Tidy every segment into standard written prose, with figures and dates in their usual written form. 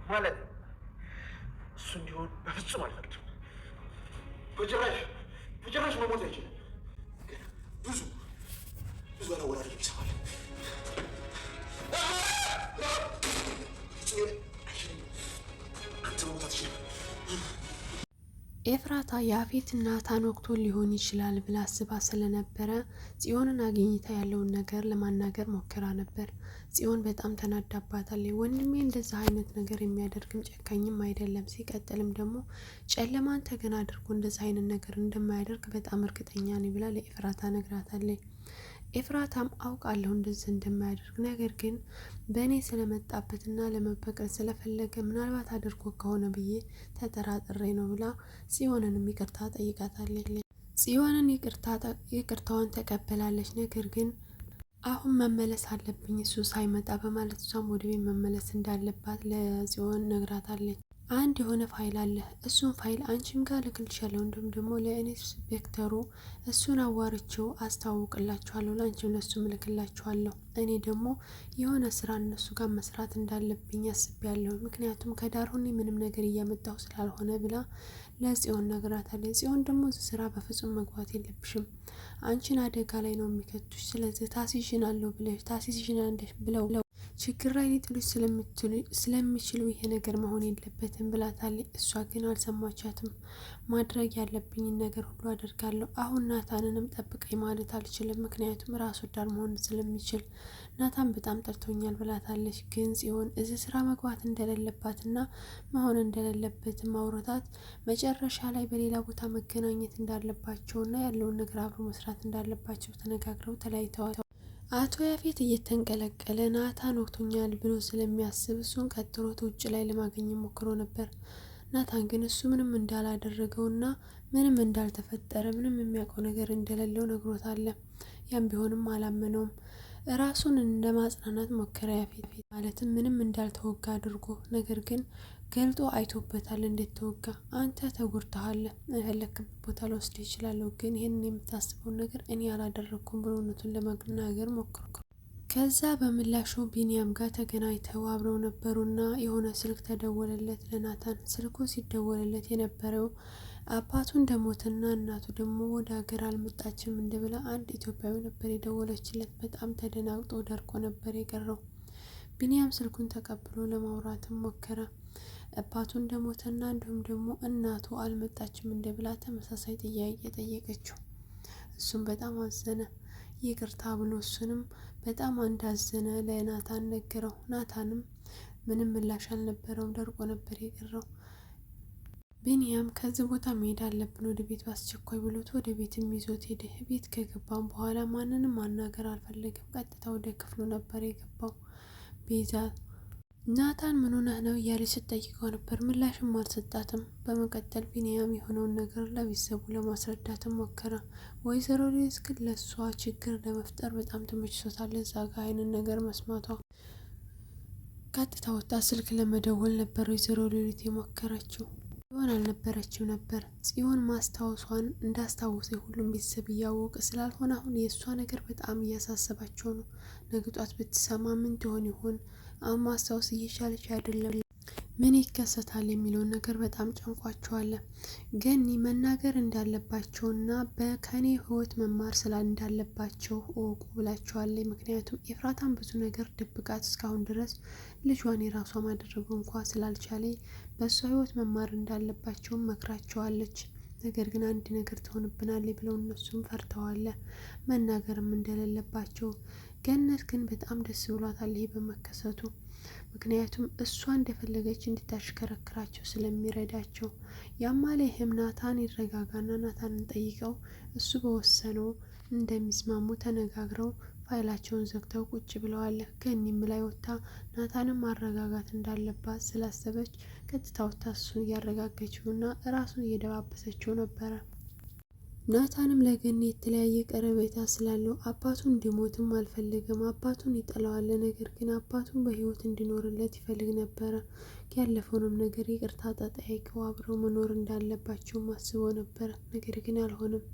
ማለት እሱ እንዲሆን በፍጹም አልፈቅድም። በጭራሽ መሞት አይችልም። ግን ብዙ አላወራርም ይሰማል። አንተ መሞት አትችልም። ኤፍራታ ያፌት ናታን ወቅቶ ሊሆን ይችላል ብላ አስባ ስለነበረ ጽዮንን አግኝታ ያለውን ነገር ለማናገር ሞክራ ነበር። ጽዮን በጣም ተናዳባታለች። ወንድሜ እንደዛ አይነት ነገር የሚያደርግም ጨካኝም አይደለም፣ ሲቀጥልም ደግሞ ጨለማን ተገን አድርጎ እንደዛ አይነት ነገር እንደማያደርግ በጣም እርግጠኛ ነኝ ብላ ለኤፍራታ ነግራታለች። ኤፍራታም አውቃለሁ እንደዚህ እንደማያደርግ፣ ነገር ግን በእኔ ስለመጣበትና ለመበቀል ስለፈለገ ምናልባት አድርጎ ከሆነ ብዬ ተጠራጥሬ ነው ብላ ጽዮንንም ይቅርታ ጠይቃታለች። ጽዮንን ይቅርታዋን ተቀበላለች። ነገር ግን አሁን መመለስ አለብኝ እሱ ሳይመጣ በማለት እሷም ወደ ቤት መመለስ እንዳለባት ለጽዮን ነግራታለች። አንድ የሆነ ፋይል አለ፣ እሱን ፋይል አንቺም ጋር ልክልሻለሁ፣ እንዲሁም ደግሞ ለኢንስፔክተሩ እሱን አዋርቼው አስተዋውቅላችኋለሁ፣ ለአንቺም ለሱም ልክላችኋለሁ። እኔ ደግሞ የሆነ ስራ እነሱ ጋር መስራት እንዳለብኝ አስቤያለሁ፣ ምክንያቱም ከዳር ሆኜ ምንም ነገር እያመጣሁ ስላልሆነ ብላ ለጽዮን ነግራታለች። ጽዮን ደግሞ ስራ በፍጹም መግባት የለብሽም፣ አንቺን አደጋ ላይ ነው የሚከቱሽ፣ ስለዚህ ታሲዥናለሁ ብለሽ ታሲዥናለሽ ብለው ችግር ላይ ሊጥሉሽ ስለሚችሉ ይሄ ነገር መሆን የለበትም ብላታለች። እሷ ግን አልሰማቻትም። ማድረግ ያለብኝን ነገር ሁሉ አደርጋለሁ። አሁን ናታንንም ጠብቀኝ ማለት አልችልም፣ ምክንያቱም ራስ ወዳድ መሆን ስለሚችል ናታን በጣም ጠልቶኛል ብላታለች። ግን ጽዮን እዚህ ስራ መግባት እንደሌለባትና መሆን እንደሌለበትም ማውረታት መጨረሻ ላይ በሌላ ቦታ መገናኘት እንዳለባቸውና ያለውን ነገር አብሮ መስራት እንዳለባቸው ተነጋግረው ተለያይተዋል። አቶ ያፌት እየተንቀለቀለ ናታን ወቅቶኛል ብሎ ስለሚያስብ እሱን ቀጥሮት ውጭ ላይ ለማግኘት ሞክሮ ነበር። ናታን ግን እሱ ምንም እንዳላደረገውና ምንም እንዳልተፈጠረ ምንም የሚያውቀው ነገር እንደሌለው ነግሮታል። ያም ቢሆንም አላመነውም። ራሱን እንደ ማጽናናት ሞከረ ያፌት ማለትም ምንም እንዳልተወጋ አድርጎ፣ ነገር ግን ገልጦ አይቶበታል እንዴት ተወጋ። አንተ ተጎድተሃል፣ የፈለክበት ቦታ ልወስድ ይችላለሁ፣ ግን ይህንን የምታስበውን ነገር እኔ አላደረኩም ብሎ እውነቱን ለመናገር ሞክሮ ከዛ በምላሹ ቢኒያም ጋር ተገናኝተው አብረው ነበሩና የሆነ ስልክ ተደወለለት ለናታን። ስልኩ ሲደወለለት የነበረው አባቱ እንደሞተና እናቱ ደግሞ ወደ ሀገር አልመጣችም እንደብላ አንድ ኢትዮጵያዊ ነበር የደወለችለት። በጣም ተደናግጦ ደርቆ ነበር የቀረው። ቢኒያም ስልኩን ተቀብሎ ለማውራትም ሞከረ። አባቱ እንደሞተና እንዲሁም ደግሞ እናቱ አልመጣችም እንደብላ ተመሳሳይ ጥያቄ ጠየቀችው። እሱም በጣም አዘነ። ይቅርታ ብሎ እሱንም በጣም እንዳዘነ ለናታን ነገረው። ናታንም ምንም ምላሽ አልነበረውም፣ ደርቆ ነበር የቀረው። ቢኒያም ከዚህ ቦታ መሄድ አለብን ወደ ቤት በአስቸኳይ ብሎት ወደ ቤትም ይዞት ሄደ። ቤት ከገባም በኋላ ማንንም ማናገር አልፈለገም። ቀጥታ ወደ ክፍሉ ነበር የገባው። ቤዛ ናታን ምን ሆነህ ነው እያለች ስትጠይቀው ነበር። ምላሽም አልሰጣትም። በመቀጠል ቢኒያም የሆነውን ነገር ለቤተሰቡ ለማስረዳትም ሞከረ። ወይዘሮ ሌሊት ግን ለእሷ ችግር ለመፍጠር በጣም ተመችቶታል። እዛ ጋ አይንን ነገር መስማቷ ቀጥታ ወጣ ስልክ ለመደወል ነበር ወይዘሮ ሌሊት የሞከረችው። ጽዮን አልነበረችም ነበር። ጽዮን ማስታወሷን እንዳስታወሰ ሁሉም ቤተሰብ እያወቀ ስላልሆነ አሁን የእሷ ነገር በጣም እያሳሰባቸው ነው። ነገ ጧት ብትሰማ ምን ትሆን ይሆን? አሁን ማስታወስ እየቻለች አይደለም። ምን ይከሰታል የሚለውን ነገር በጣም ጨንቋቸዋል። ገኒ መናገር እንዳለባቸውና ከኔ ህይወት መማር እንዳለባቸው እወቁ ብላቸዋለች። ምክንያቱም ኤፍራታን ብዙ ነገር ድብቃት እስካሁን ድረስ ልጇን የራሷ ማድረጉ እንኳ ስላልቻለ በእሷ ህይወት መማር እንዳለባቸው መክራቸዋለች። ነገር ግን አንድ ነገር ትሆንብናለች ብለው እነሱም ፈርተዋል። መናገርም እንደሌለባቸው። ገነት ግን በጣም ደስ ብሏታል ይሄ በመከሰቱ። ምክንያቱም እሷ እንደፈለገች እንድታሽከረክራቸው ስለሚረዳቸው። ያማለ ይህም ናታን ይረጋጋና ናታንን ጠይቀው እሱ በወሰነው እንደሚስማሙ ተነጋግረው ፋይላቸውን ዘግተው ቁጭ ብለዋል። ገኒም ላይ ወጥታ ናታንን ማረጋጋት እንዳለባት ስላሰበች ቀጥታ ወጥታ እሱን እያረጋገችውና ራሱን እየደባበሰችው ነበረ። ናታንም ለገኒ የተለያየ ቀረቤታ ስላለው አባቱ እንዲሞትም አልፈልግም። አባቱን ይጠላዋል፣ ነገር ግን አባቱን በህይወት እንዲኖርለት ይፈልግ ነበረ። ያለፈውንም ነገር ይቅርታ ተጠያይቀው አብረው መኖር እንዳለባቸው አስበው ነበረ። ነገር ግን አልሆነም።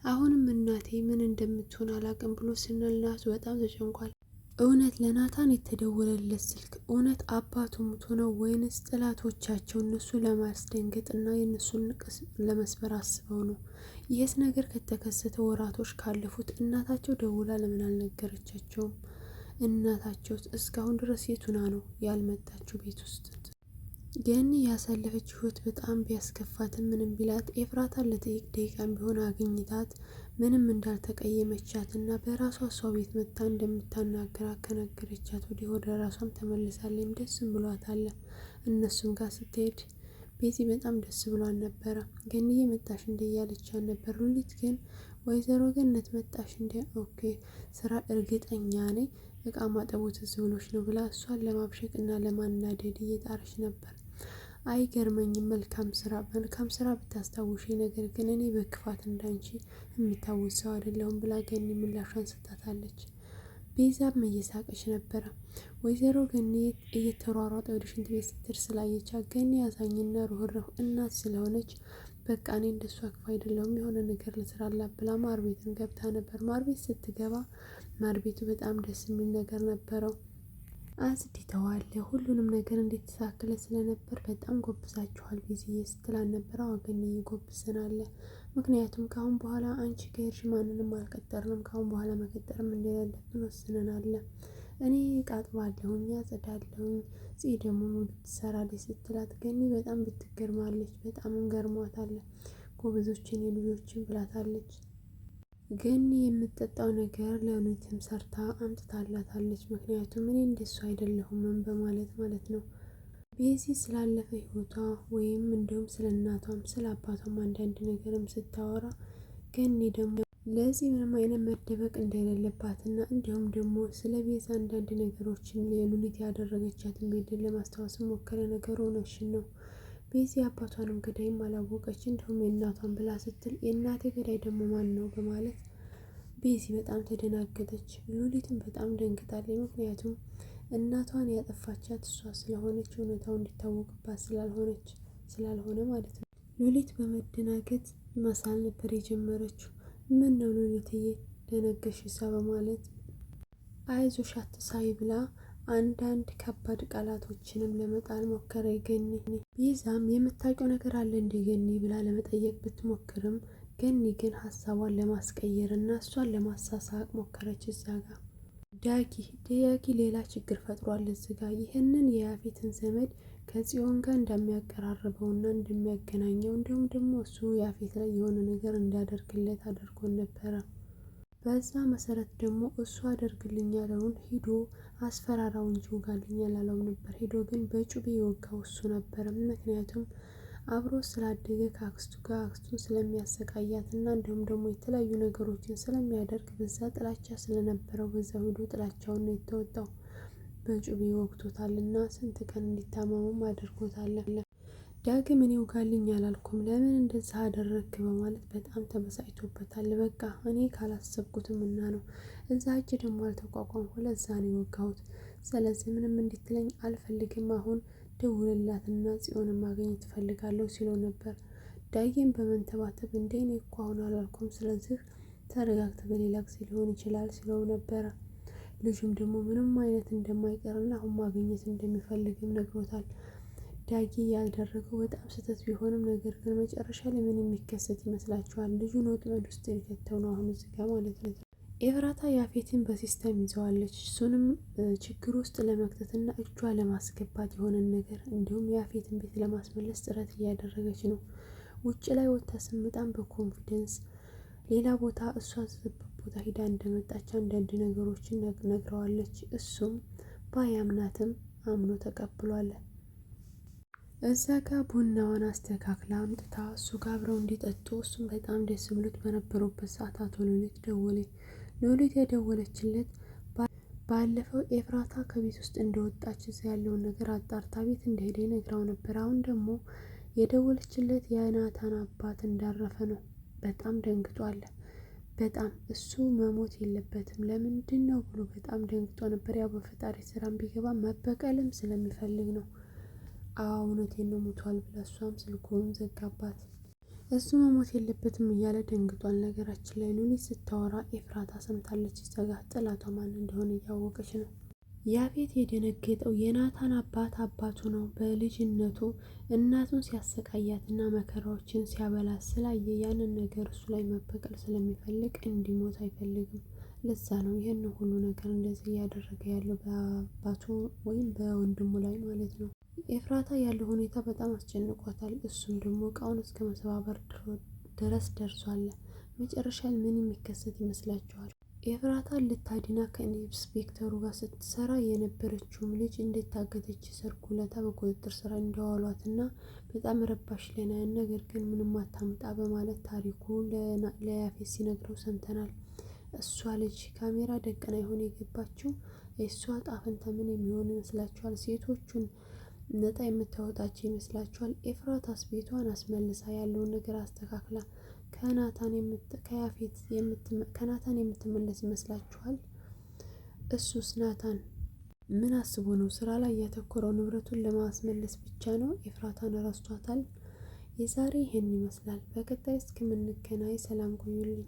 አሁንም እናቴ ምን እንደምትሆን አላቅም ብሎ ስንልናቱ በጣም ተጨንቋል። እውነት ለናታን የተደወለለት ስልክ እውነት አባቱ ሙቶ ነው ወይንስ ጠላቶቻቸው እነሱ ለማስደንገጥ እና የእነሱን ንቅስ ለመስበር አስበው ነው? ይህስ ነገር ከተከሰተ ወራቶች ካለፉት እናታቸው ደውላ ለምን አልነገረቻቸውም? እናታቸውስ እስካሁን ድረስ የቱና ነው ያልመጣችው ቤት ውስጥ? ገኒ ያሳለፈች ህይወት በጣም ቢያስከፋትም ምንም ቢላት ኤፍራታን ለጥቂት ደቂቃም ቢሆን አግኝታት ምንም እንዳልተቀየመቻት እና በራሷ እሷ ቤት መታ እንደምታናገራት ከነገረቻት ወዲህ ወደ ራሷም ተመልሳለች። ደስም ብሏታል። እነሱም ጋር ስትሄድ ቤዚ በጣም ደስ ብሏን ነበረ። ገኒዬ መጣሽ እንደ እያለቻት ነበር። ሉሊት ግን ወይዘሮ ገነት መጣሽ እንደ ኦኬ ስራ እርግጠኛ ነኝ እቃ ማጠቡ ትዝ ብሎሽ ነው ብላ እሷን ለማብሸቅ እና ለማናደድ እየጣረች ነበር። አይገርመኝም መልካም ስራ ብታስታውሺ፣ ነገር ግን እኔ በክፋት እንዳንቺ የምታወስ ሰው አይደለሁም ብላ ገኒ ምላሿን ሰጥታታለች። ቤዛም እየሳቀች ነበረ። ወይዘሮ ገኒ እየተሯሯጠ ወደ ሽንት ቤት ስትር ስላየቻት ገኒ አዛኝና ሩህሩህ እናት ስለሆነች በቃ እኔ እንደሷ ክፉ አይደለሁም የሆነ ነገር ልስራላት ብላ ማር ቤትን ገብታ ነበር። ማር ቤት ስትገባ ማር ቤቱ በጣም ደስ የሚል ነገር ነበረው። አጽድተዋል። ሁሉንም ነገር እንድትሳክለ ስለነበር በጣም ጎብዛችኋል ቤዝዬ ስትላን ነበር። አወገንዬ ጎብዘናል። ምክንያቱም ካሁን በኋላ አንቺ ከሄድሽ ማንንም አልቀጠርንም፣ ካሁን በኋላ መቀጠርም እንደሌለብን ወስነናል። እኔ ቃጥባለሁኝ፣ አጸዳለሁኝ፣ ጽ ደግሞ ሙሉ ትሰራለች ስትላት ገኒ በጣም ብትገርማለች። በጣምም ገርሟታል። ጎበዞችን የልጆችን ብላታለች። ገኒ የምትጠጣው ነገር ለሉሊትም ሰርታ አምጥታላታለች። ምክንያቱም እኔ እንደሱ አይደለሁም በማለት ማለት ነው። ቤዚ ስላለፈ ህይወቷ ወይም እንዲሁም ስለ እናቷም ስለ አባቷም አንዳንድ ነገርም ስታወራ ገኒ ደግሞ ለዚህ ምንም አይነት መደበቅ እንደሌለባትና እንዲሁም ደግሞ ስለ ቤዛ አንዳንድ ነገሮችን የሉሊት ያደረገቻትን ቤድን ለማስታወስ ሞከረ። ነገሩ እውነትሽን ነው ቤዚ አባቷንም ገዳይም አላወቀች እንዲሁም የእናቷን ብላ ስትል የእናቴ ገዳይ ደግሞ ማን ነው በማለት ቤዚ በጣም ተደናገጠች። ሉሊትም በጣም ደንግጣለች። ምክንያቱም እናቷን ያጠፋቻት እሷ ስለሆነች እውነታው እንዲታወቅባት ስላልሆነ ማለት ነው። ሉሊት በመደናገጥ መሳል ነበር የጀመረችው። ምን ነው ሉሊትዬ ደነገሽ እሳ በማለት አይዞሽ አትሳይ ብላ አንዳንድ ከባድ ቃላቶችንም ለመጣል ሞከረ። ገኒ ቤዛም የምታውቀው ነገር አለ እንደ ገኒ ብላ ለመጠየቅ ብትሞክርም ገኒ ግን ሀሳቧን ለማስቀየር እና እሷን ለማሳሳቅ ሞከረች። እዛ ጋር ዳጊ ሌላ ችግር ፈጥሯል። እዚህ ጋር ይህንን የያፌትን ዘመድ ከጽዮን ጋር እንደሚያቀራርበው እና እንደሚያገናኘው እንዲሁም ደግሞ እሱ ያፌት ላይ የሆነ ነገር እንዳደርግለት አድርጎን ነበረ። በዛ መሰረት ደግሞ እሱ አደርግልኝ ያለውን ሂዶ አስፈራራው እንጂ ወጋልኝ ያላለው ነበር። ሂዶ ግን በጩቤ የወጋው እሱ ነበር። ምክንያቱም አብሮ ስላደገ ከአክስቱ ጋር አክስቱን ስለሚያሰቃያት እና እንዲሁም ደግሞ የተለያዩ ነገሮችን ስለሚያደርግ በዛ ጥላቻ ስለነበረው በዛ ሂዶ ጥላቻውን ነው የተወጣው። በጩቤ ወግቶታል እና ስንት ቀን እንዲታመሙም አድርጎታል። ዳግም እኔ ውጋልኝ አላልኩም ለምን እንደዛ አደረግክ በማለት በጣም ተበሳጭቶበታል። በቃ እኔ ካላሰብኩትም እና ነው እዛ እጅ ደግሞ አልተቋቋምኩ ለዛ ነው የወጋሁት። ስለዚህ ምንም እንድትለኝ አልፈልግም። አሁን ደውልላትና ጽዮንን ማግኘት እፈልጋለሁ ሲለው ነበር። ዳግም በመንተባተብ እንደ እኔ እኮ አሁን አላልኩም፣ ስለዚህ ተረጋግተ በሌላ ጊዜ ሊሆን ይችላል ሲለው ነበረ። ልጁም ደግሞ ምንም አይነት እንደማይቀርና አሁን ማግኘት እንደሚፈልግም ነግሮታል። ዳጊ ያደረገው በጣም ስህተት ቢሆንም ነገር ግን መጨረሻ ላይ ምን የሚከሰት ይመስላችኋል? ልጁን ወጥመድ ውስጥ ሊከተው ነው አሁን እዚህ ጋር ማለት ነው። ኤፍራታ ያፌትን በሲስተም ይዘዋለች። እሱንም ችግር ውስጥ ለመክተትና እጇ ለማስገባት የሆነን ነገር እንዲሁም ያፌትን ቤት ለማስመለስ ጥረት እያደረገች ነው። ውጭ ላይ ወጥታ ስምጣም በኮንፊደንስ ሌላ ቦታ እሷ ዝበት ቦታ ሂዳ እንደመጣች አንዳንድ ነገሮችን ነግረዋለች። እሱም ባያምናትም አምኖ ተቀብሏል። እዛ ጋር ቡናዋን አስተካክላ አምጥታ እሱ ጋር አብረው እንዲጠጡ እሱም በጣም ደስ ብሎት በነበሩበት ሰዓት አቶ ሉሊት ደወለች። ሉሊት የደወለችለት ባለፈው ኤፍራታ ከቤት ውስጥ እንደወጣች እዛ ያለውን ነገር አጣርታ ቤት እንደሄደ ነግራው ነበር። አሁን ደግሞ የደወለችለት የናታን አባት እንዳረፈ ነው። በጣም ደንግጧል። በጣም እሱ መሞት የለበትም ለምንድን ነው ብሎ በጣም ደንግጦ ነበር። ያው በፈጣሪ ስራም ቢገባ መበቀልም ስለሚፈልግ ነው። እውነቴን ነው ሞቷል ብላ እሷም ስልኩን ዘጋባት። እሱ መሞት የለበትም እያለ ደንግጧል። ነገራችን ላይ ሉሊት ስታወራ ኤፍራታ ሰምታለች። እዛ ጋር ጥላቷ ማን እንደሆነ እያወቀች ነው። ያፌት የደነገጠው የናታን አባቱ ነው። በልጅነቱ እናቱን ሲያሰቃያትና መከራዎችን ሲያበላት ስላየ ያንን ነገር እሱ ላይ መበቀል ስለሚፈልግ እንዲሞት አይፈልግም። ለዛ ነው ይህን ሁሉ ነገር እንደዚህ እያደረገ ያለው በአባቱ ወይም በወንድሙ ላይ ማለት ነው። ኤፍራታ ያለው ሁኔታ በጣም አስጨንቋታል። እሱም ደግሞ እቃውን እስከ መሰባበር ድረስ ደርሷል። መጨረሻ ምን የሚከሰት ይመስላችኋል? ኤፍራታ ልታድና ከኢንስፔክተሩ ጋር ስትሰራ የነበረችውም ልጅ እንደታገተች ሰርጉ ለታ በቁጥጥር ስር እንደዋሏት እና በጣም ረባሽ ለና ነገር ግን ምንም አታምጣ በማለት ታሪኩ ለያፌት ሲነግረው ሰምተናል። እሷ ልጅ ካሜራ ደቀና ይሆን የገባችው? የእሷ ጣፈንታ ምን የሚሆን ይመስላችኋል? ሴቶቹን ነጣ የምታወጣቸው ይመስላችኋል? ኤፍራታስ ቤቷን አስመልሳ ያለውን ነገር አስተካክላ ከናታን የምትመለስ ይመስላችኋል? እሱስ ናታን ምን አስቦ ነው ስራ ላይ ያተኮረው? ንብረቱን ለማስመለስ ብቻ ነው? ኤፍራታን ረስቷታል? የዛሬ ይሄን ይመስላል። በቀጣይ እስከምንገናኝ ሰላም ቆዩልኝ።